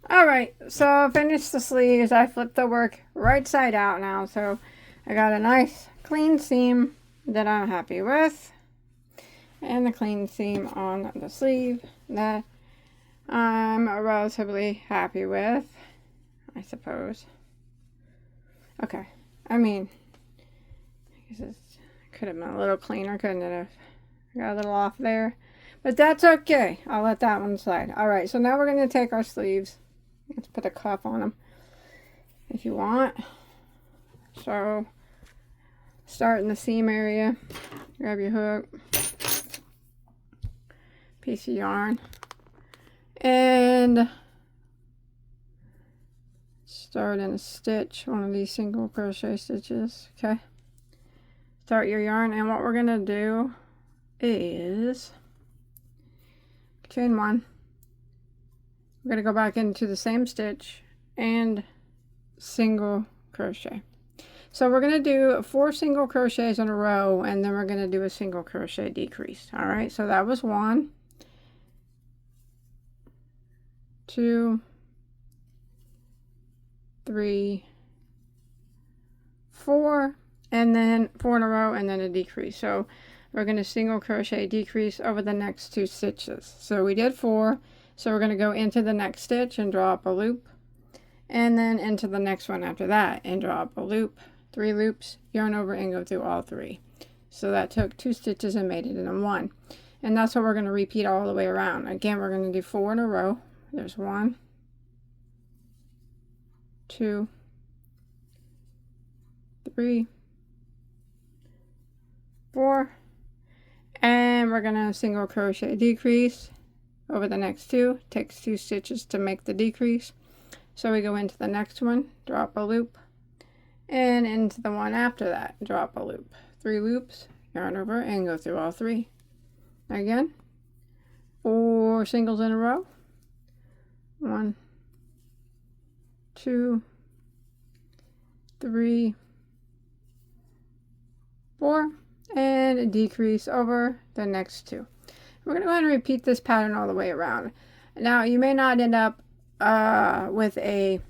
All right, so I finished the sleeves. I flipped the work right side out now. So I got a nice clean seam that I'm happy with. And the clean seam on the sleeve that I'm relatively happy with, I suppose. Okay, I mean, I guess it could have been a little cleaner, couldn't it have? Got a little off there, but that's okay. I'll let that one slide. All right, so now we're going to take our sleeves. Let's put a cuff on them if you want. So start in the seam area, grab your hook, piece of yarn, and start in a stitch, one of these single crochet stitches. Okay, start your yarn, and what we're gonna do is chain one. We're gonna go back into the same stitch and single crochet. So we're gonna do 4 single crochets in a row, and then we're gonna do a single crochet decrease. All right, so that was 1, 2, 3, 4, and then 4 in a row, and then a decrease. So we're going to single crochet decrease over the next 2 stitches. So we did 4, so we're going to go into the next stitch and draw up a loop, and then into the next one after that and draw up a loop, 3 loops, yarn over and go through all 3. So that took 2 stitches and made it into 1, and that's what we're going to repeat all the way around. Again, we're going to do 4 in a row. There's 1, 2, 3, 4, and we're gonna single crochet decrease over the next 2. Takes 2 stitches to make the decrease. So we go into the next one, drop a loop, and into the one after that, drop a loop. 3 loops, yarn over, and go through all 3. Again, 4 singles in a row. 1, 2, 3, 4, and a decrease over the next 2. We're going to go ahead and repeat this pattern all the way around. Now, you may not end up with a,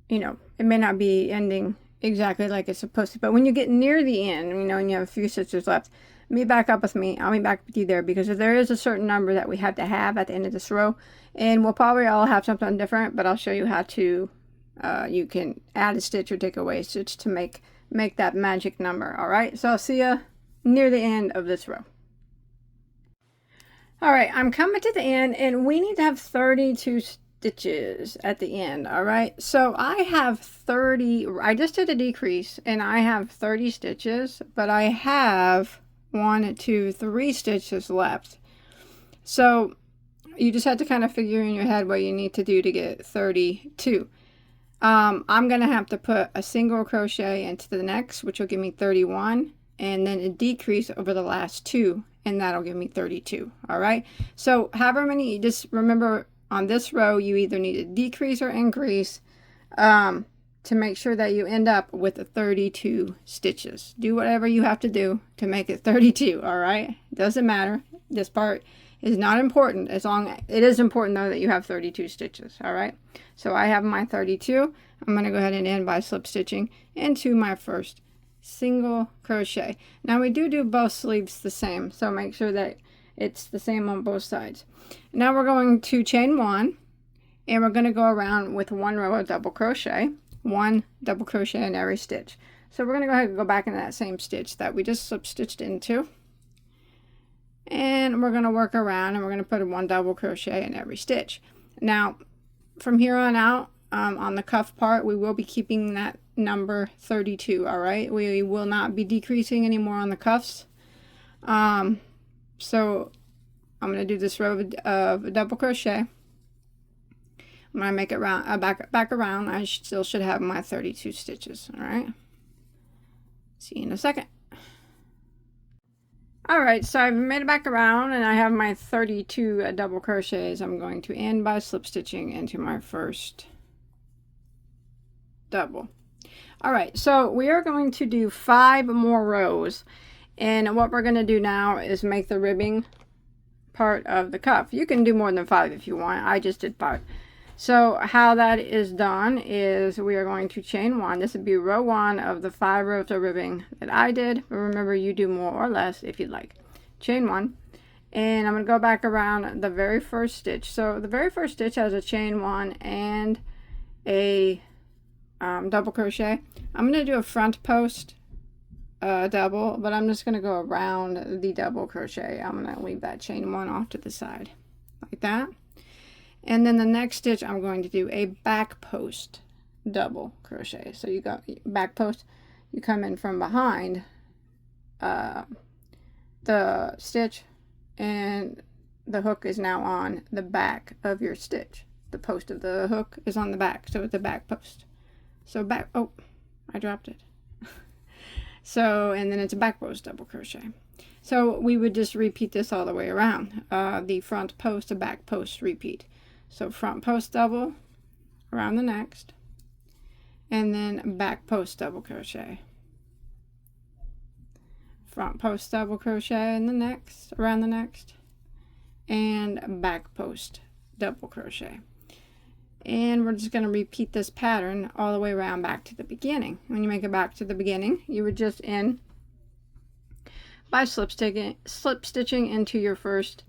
it may not be ending exactly like it's supposed to, but when you get near the end, and you have a few stitches left, back up with me. I'll be back with you there, because there is a certain number that we have to have at the end of this row, and we'll probably all have something different, but I'll show you how to, you can add a stitch or take away a stitch to make that magic number. All right, so I'll see you near the end of this row. All right, I'm coming to the end, and we need to have 32 stitches at the end. All right, so I have 30, I just did a decrease, and I have 30 stitches, but I have 1, 2, 3 stitches left. So you just have to kind of figure in your head what you need to do to get 32. I'm gonna have to put a single crochet into the next, which will give me 31, and then a decrease over the last 2, and that'll give me 32. All right, so however many, you just remember on this row you either need to decrease or increase to make sure that you end up with 32 stitches. Do whatever you have to do to make it 32. All right, doesn't matter, this part is not important, as long as it is important though that you have 32 stitches. All right, so I have my 32. I'm going to go ahead and end by slip stitching into my first single crochet. Now we do both sleeves the same, so make sure that it's the same on both sides. Now we're going to chain 1, and we're going to go around with 1 row of double crochet, 1 double crochet in every stitch. So we're going to go ahead and go back into that same stitch that we just slip stitched into, and we're going to work around, and we're going to put 1 double crochet in every stitch. Now from here on out, on the cuff part, we will be keeping that number 32, all right? We will not be decreasing anymore on the cuffs. So I'm going to do this row of double crochet. I'm going to make it round, back around. I still should have my 32 stitches, all right? See you in a second. All right, so I've made it back around and I have my 32 double crochets. I'm going to end by slip stitching into my first double. All right, so we are going to do 5 more rows, and what we're going to do now is make the ribbing part of the cuff. You can do more than 5 if you want. I just did 5. So how that is done is we are going to chain 1. This would be row 1 of the 5 rows of ribbing that I did, but remember, you do more or less if you'd like. Chain 1, and I'm going to go back around the very first stitch. So the very first stitch has a chain 1 and a double crochet. I'm going to do a front post double, but I'm just going to go around the double crochet. I'm going to leave that chain 1 off to the side like that. And then the next stitch, I'm going to do a back post double crochet. So you got back post, you come in from behind the stitch, and the hook is now on the back of your stitch. The post of the hook is on the back, so it's a back post. So back, oh, I dropped it. So, and then it's a back post double crochet. So we would just repeat this all the way around. The front post, a back post, repeat. So front post double around the next, and then back post double crochet. Front post double crochet in the next, around the next, and back post double crochet. And we're just going to repeat this pattern all the way around back to the beginning. When you make it back to the beginning, you would just end by slip stitching into your first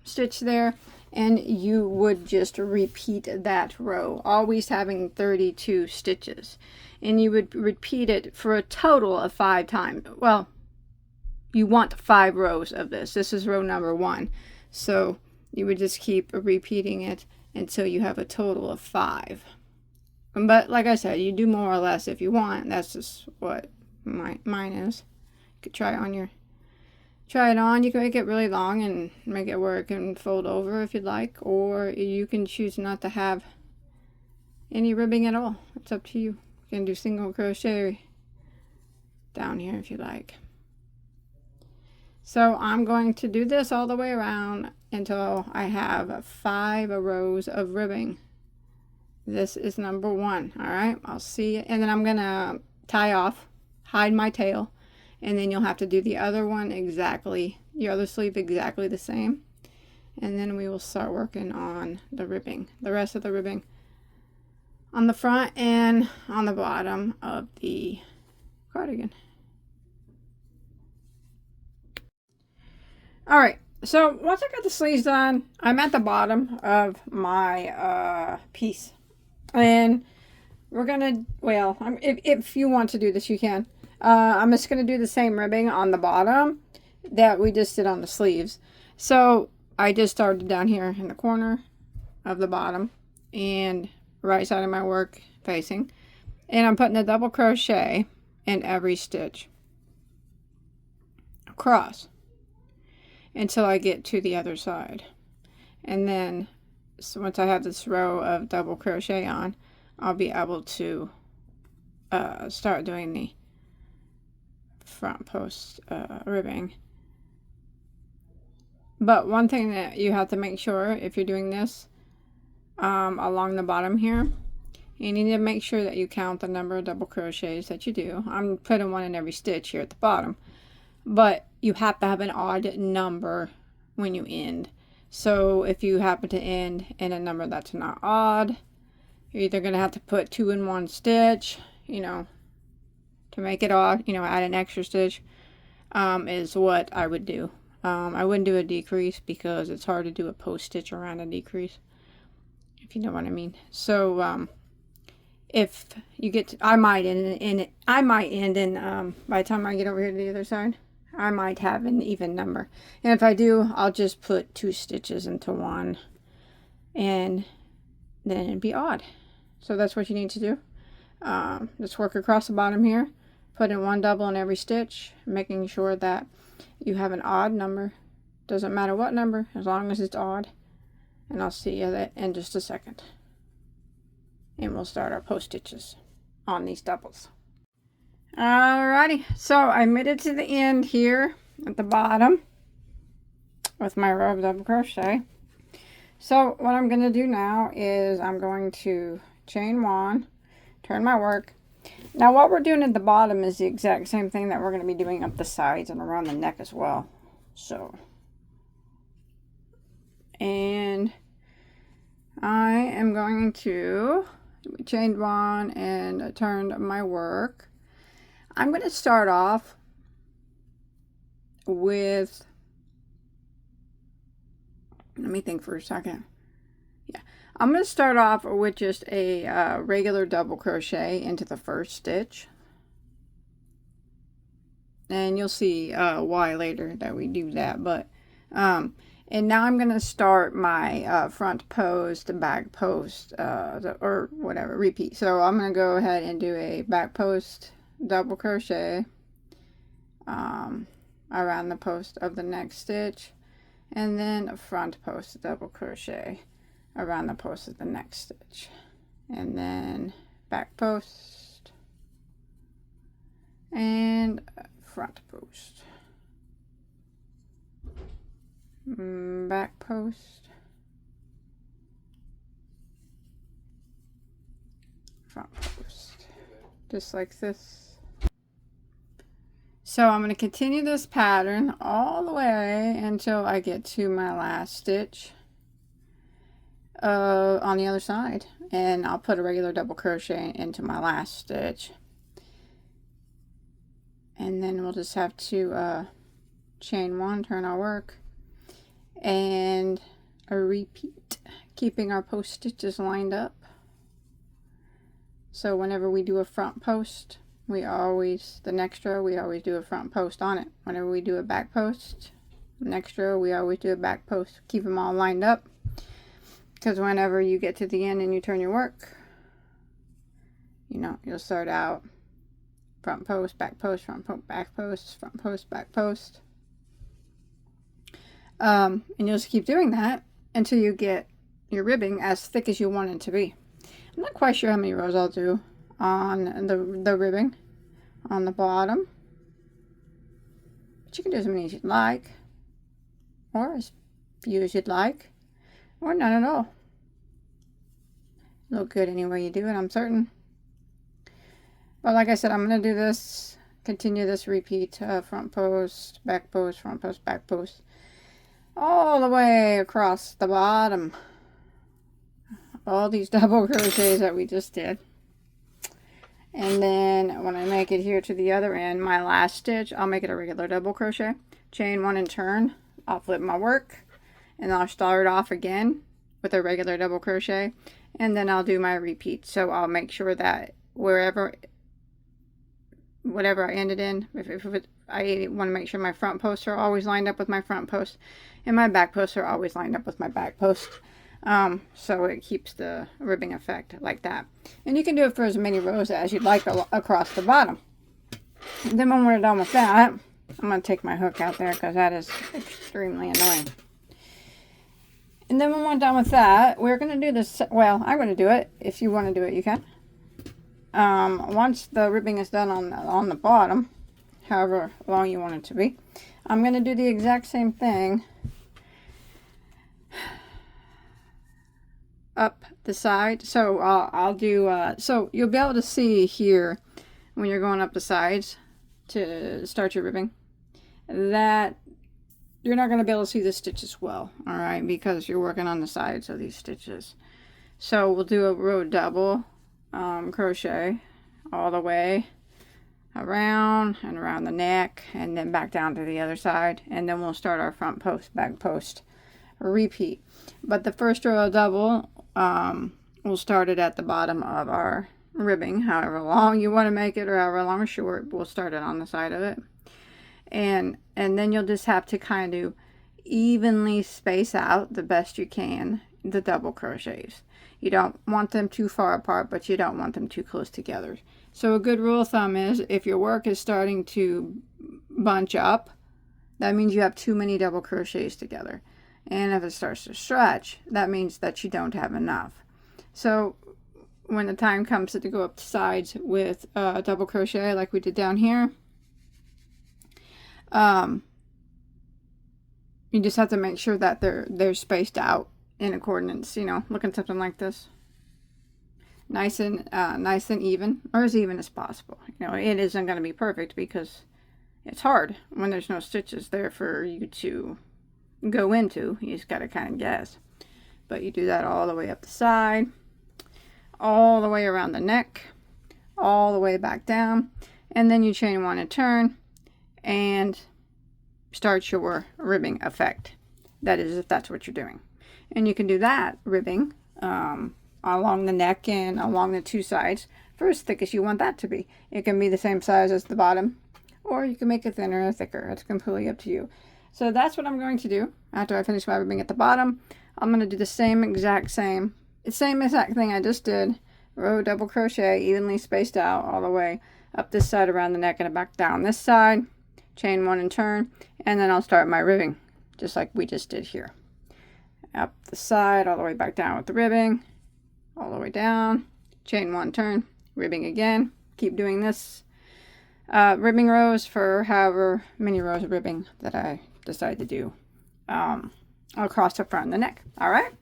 stitch there, and you would just repeat that row, always having 32 stitches, and you would repeat it for a total of 5 times. Well, you want 5 rows of this. This is row number 1, so you would just keep repeating it until you have a total of 5. But like I said, you do more or less if you want. That's just what mine is. You could try it on. You can make it really long and make it where it can fold over if you'd like, or you can choose not to have any ribbing at all. It's up to you. You can do single crochet down here if you like. So I'm going to do this all the way around until I have 5 rows of ribbing. This is number 1. All right, I'll see you. And then I'm gonna tie off, hide my tail, and then you'll have to do the other one exactly, the other sleeve exactly the same, and then we will start working on the ribbing, the rest of the ribbing on the front and on the bottom of the cardigan. All right, so once I got the sleeves done, I'm at the bottom of my piece, and we're gonna, well, if you want to do this, you can. I'm just going to do the same ribbing on the bottom that we just did on the sleeves. So I just started down here in the corner of the bottom and right side of my work facing, and I'm putting a double crochet in every stitch across until I get to the other side. And then so once I have this row of double crochet on, I'll be able to start doing the front post ribbing. But one thing that you have to make sure if you're doing this along the bottom here, you need to make sure that you count the number of double crochets that you do. I'm putting 1 in every stitch here at the bottom, but you have to have an odd number when you end. So if you happen to end in a number that's not odd, you're either going to have to put 2 in 1 stitch, you know, to make it odd, you know, add an extra stitch, is what I would do. I wouldn't do a decrease because it's hard to do a post stitch around a decrease, if you know what I mean. So if you get to, I might end in by the time I get over here to the other side, I might have an even number, and if I do, I'll just put 2 stitches into 1 and then it'd be odd. So that's what you need to do. Just work across the bottom here, put in 1 double in every stitch, making sure that you have an odd number. Doesn't matter what number, as long as it's odd. And I'll see you in just a second. And we'll start our post stitches on these doubles. Alrighty, so I made it to the end here at the bottom with my row of double crochet. So what I'm going to do now is I'm going to chain 1, turn my work. Now what we're doing at the bottom is the exact same thing that we're going to be doing up the sides and around the neck as well. So, and I am going to chain 1 and turn my work. I'm going to start off with, let me think for a second. Yeah, I'm going to start off with just a regular double crochet into the first stitch. And you'll see why later that we do that. But and now I'm going to start my front post, back post, or whatever, repeat. So I'm going to go ahead and do a back post double crochet around the post of the next stitch, and then a front post double crochet around the post of the next stitch, and then back post and front post, back post, front post, just like this. So I'm going to continue this pattern all the way until I get to my last stitch on the other side, and I'll put a regular double crochet into my last stitch, and then we'll just have to chain 1, turn our work, and a repeat, keeping our post stitches lined up. So whenever we do a front post, we always, the next row, we always do a front post on it. Whenever we do a back post, next row, we always do a back post. Keep them all lined up, because whenever you get to the end and you turn your work, you know, you'll start out front post, back post, front post, back post, front post, back post. And you'll just keep doing that until you get your ribbing as thick as you want it to be. I'm not quite sure how many rows I'll do on the ribbing on the bottom, but you can do as many as you'd like, or as few as you'd like, or none at all. Look good any way you do it, I'm certain. But like I said, I'm going to do this, continue this repeat, front post, back post, front post, back post, all the way across the bottom. All these double crochets that we just did. And then when I make it here to the other end, my last stitch, I'll make it a regular double crochet, chain 1 and turn. I'll flip my work, and I'll start off again with a regular double crochet, and then I'll do my repeat. So I'll make sure that whatever I ended in, I want to make sure my front posts are always lined up with my front post, and my back posts are always lined up with my back post. So it keeps the ribbing effect like that. And you can do it for as many rows as you'd like across the bottom. And then when we're done with that, I'm going to take my hook out there because that is extremely annoying. And then when we're done with that, we're going to do this. Well, I'm going to do it. If you want to do it, you can. Once the ribbing is done on the bottom, however long you want it to be, I'm going to do the exact same thing up the side. So I'll do so you'll be able to see here when you're going up the sides to start your ribbing that you're not going to be able to see the stitches well, all right, because you're working on the sides of these stitches. So we'll do a row double crochet all the way around and around the neck, and then back down to the other side, and then we'll start our front post, back post, repeat. But the first row of double, we'll start it at the bottom of our ribbing, however long you want to make it, or however long or short. We'll start it on the side of it, and then you'll just have to kind of evenly space out the best you can the double crochets. You don't want them too far apart, but you don't want them too close together. So a good rule of thumb is if your work is starting to bunch up, that means you have too many double crochets together. And if it starts to stretch, that means that you don't have enough. So when the time comes to go up the sides with double crochet like we did down here, you just have to make sure that they're spaced out in accordance, you know, looking something like this. Nice and even, or as even as possible. You know, it isn't going to be perfect because it's hard when there's no stitches there for you to go into. You just got to kind of guess. But you do that all the way up the side, all the way around the neck, all the way back down, and then you chain one and turn and start your ribbing effect. That is, if that's what you're doing. And you can do that ribbing along the neck and along the two sides for as thick as you want that to be. It can be the same size as the bottom, or you can make it thinner or thicker. It's completely up to you. So that's what I'm going to do after I finish my ribbing at the bottom. I'm going to do the same exact thing I just did. Row double crochet, evenly spaced out all the way up this side around the neck and back down this side. Chain one and turn, and then I'll start my ribbing just like we just did here. Up the side, all the way back down with the ribbing, all the way down, chain one, turn, ribbing again. Keep doing this ribbing rows for however many rows of ribbing that I decide to do across the front of the neck. All right.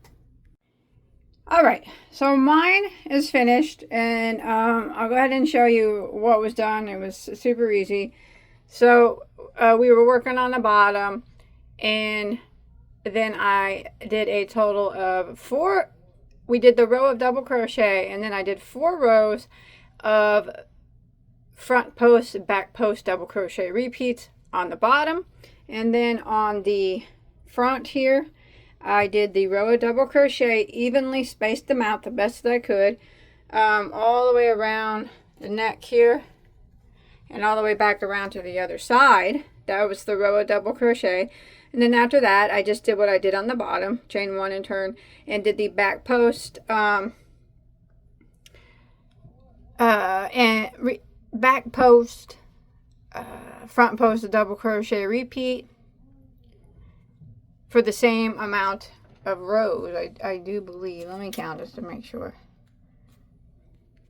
All right, so mine is finished, and I'll go ahead and show you what was done. It was super easy. So we were working on the bottom, and then I did a total of 4. We did the row of double crochet, and then I did 4 rows of front post, back post double crochet repeats on the bottom. And then on the front here, I did the row of double crochet, evenly spaced them out the best that I could, all the way around the neck here and all the way back around to the other side. That was the row of double crochet. And then after that, I just did what I did on the bottom, chain one and turn, and did the back post back post, front post, a double crochet repeat for the same amount of rows. I do believe, let me count just to make sure.